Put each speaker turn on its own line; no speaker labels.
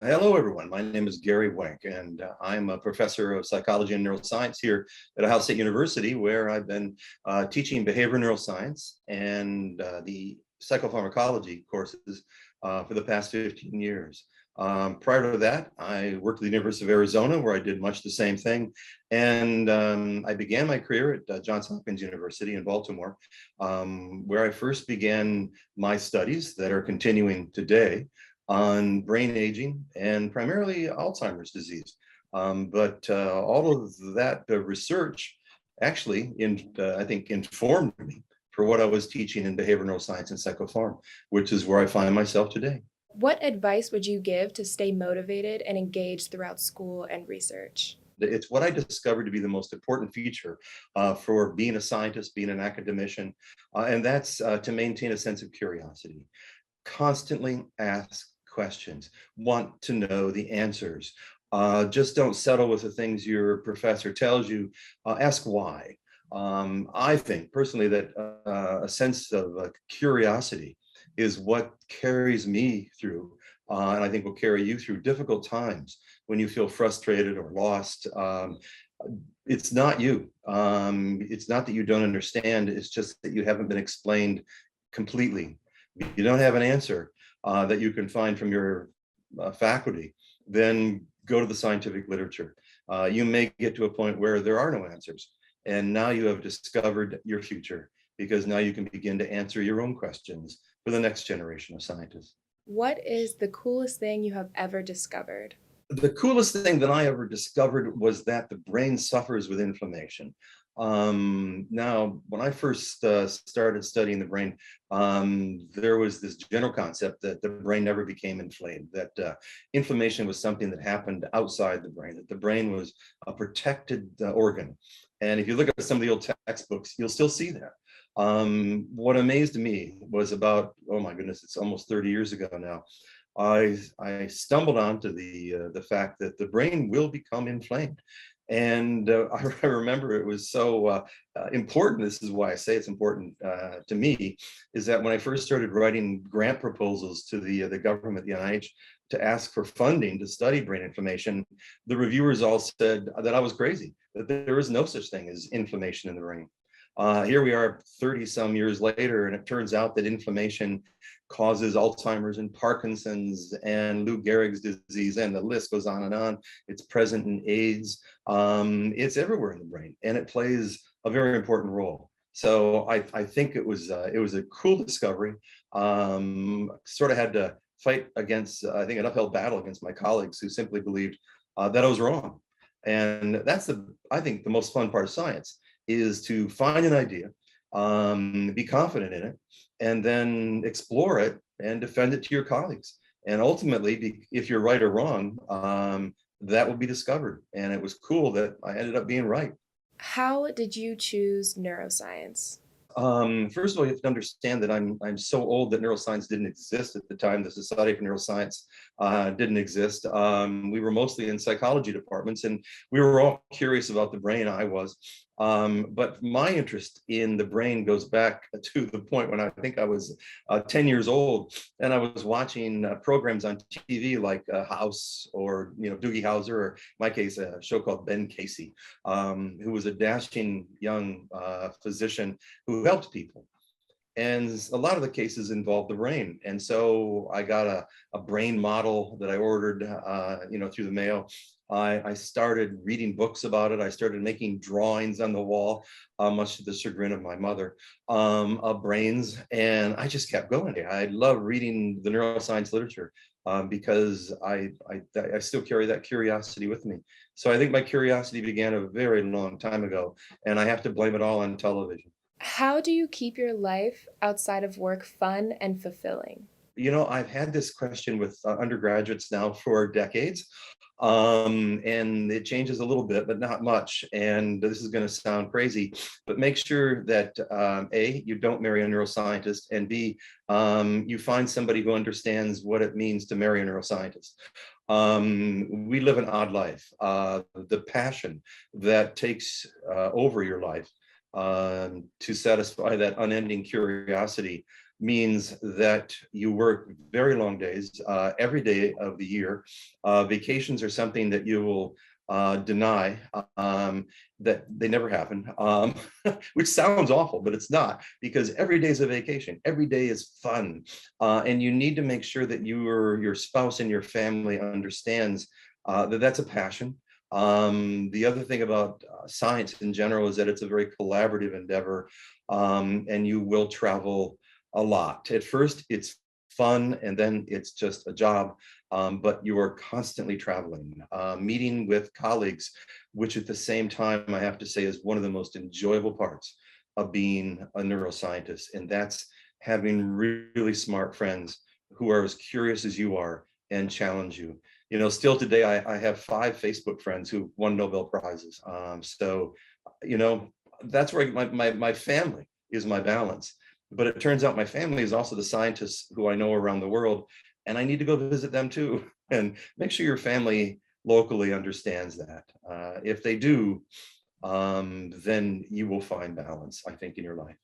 Hello, everyone. My name is Gary Wenk, and I'm a professor of psychology and neuroscience here at Ohio State University, where I've been teaching behavioral neuroscience and the psychopharmacology courses for the past 15 years. Prior to that, I worked at the University of Arizona, where I did much the same thing. And I began my career at Johns Hopkins University in Baltimore, where I first began my studies that are continuing today on brain aging and primarily Alzheimer's disease. But all of that research actually, I think, informed me for what I was teaching in behavioral neuroscience and psychopharm, which is where I find myself today.
What advice would you give to stay motivated and engaged throughout school and research?
It's what I discovered to be the most important feature for being a scientist, being an academician, and that's to maintain a sense of curiosity. Constantly ask questions, want to know the answers. Just don't settle with the things your professor tells you. Ask why. I think personally that a sense of curiosity is what carries me through, and I think will carry you through difficult times when you feel frustrated or lost. It's not you. It's not that you don't understand. It's just that you haven't been explained completely. If you don't have an answer that you can find from your faculty, then go to the scientific literature. You may get to a point where there are no answers. And now you have discovered your future, because now you can begin to answer your own questions for the next generation of scientists.
What is the coolest thing you have ever discovered?
The coolest thing that I ever discovered was that the brain suffers with inflammation. Now, when I first started studying the brain, there was this general concept that the brain never became inflamed, that inflammation was something that happened outside the brain, that the brain was a protected organ. And if you look at some of the old textbooks, you'll still see that. What amazed me was about, oh my goodness, it's almost 30 years ago now. I stumbled onto the fact that the brain will become inflamed. And I remember it was so important. This is why I say it's important to me, is that when I first started writing grant proposals to the government, the NIH, to ask for funding to study brain inflammation, the reviewers all said that I was crazy, that there is no such thing as inflammation in the brain. Here we are 30 some years later, and it turns out that inflammation causes Alzheimer's and Parkinson's and Lou Gehrig's disease, and the list goes on and on. It's present in AIDS. It's everywhere in the brain, and it plays a very important role. So I think it was a cool discovery. Sort of had to fight against, I think, an uphill battle against my colleagues who simply believed that I was wrong. And that's I think the most fun part of science is to find an idea, be confident in it, and then explore it and defend it to your colleagues. And ultimately, if you're right or wrong, that will be discovered. And it was cool that I ended up being right.
How did you choose neuroscience?
First of all, you have to understand that I'm so old that neuroscience didn't exist at the time. The Society for Neuroscience didn't exist. We were mostly in psychology departments, and we were all curious about the brain. I was. But my interest in the brain goes back to the point when I think I was 10 years old, and I was watching programs on TV like House, or Doogie Howser, or in my case, a show called Ben Casey, who was a dashing young physician who helped people. And a lot of the cases involved the brain. And so I got a brain model that I ordered, through the mail. I started reading books about it. I started making drawings on the wall, much to the chagrin of my mother, of brains. And I just kept going. I love reading the neuroscience literature because I still carry that curiosity with me. So I think my curiosity began a very long time ago, and I have to blame it all on television.
How do you keep your life outside of work fun and fulfilling?
I've had this question with undergraduates now for decades, and it changes a little bit, but not much. And this is going to sound crazy, but make sure that A, you don't marry a neuroscientist, and B, you find somebody who understands what it means to marry a neuroscientist. We live an odd life. The passion that takes over your life to satisfy that unending curiosity means that you work very long days every day of the year. Vacations are something that you will deny, that they never happen, which sounds awful, but it's not, because every day is a vacation. Every day is fun. And you need to make sure that your spouse and your family understands that that's a passion. The other thing about science in general is that it's a very collaborative endeavor, and you will travel a lot. At first, it's fun, and then it's just a job, but you are constantly traveling, meeting with colleagues, which at the same time, I have to say, is one of the most enjoyable parts of being a neuroscientist, and that's having really smart friends who are as curious as you are and challenge you. You know, still today, I have 5 Facebook friends who won Nobel Prizes. So, you know, that's where my family is my balance. But it turns out my family is also the scientists who I know around the world, and I need to go visit them too. And make sure your family locally understands that. If they do, then you will find balance, I think, in your life.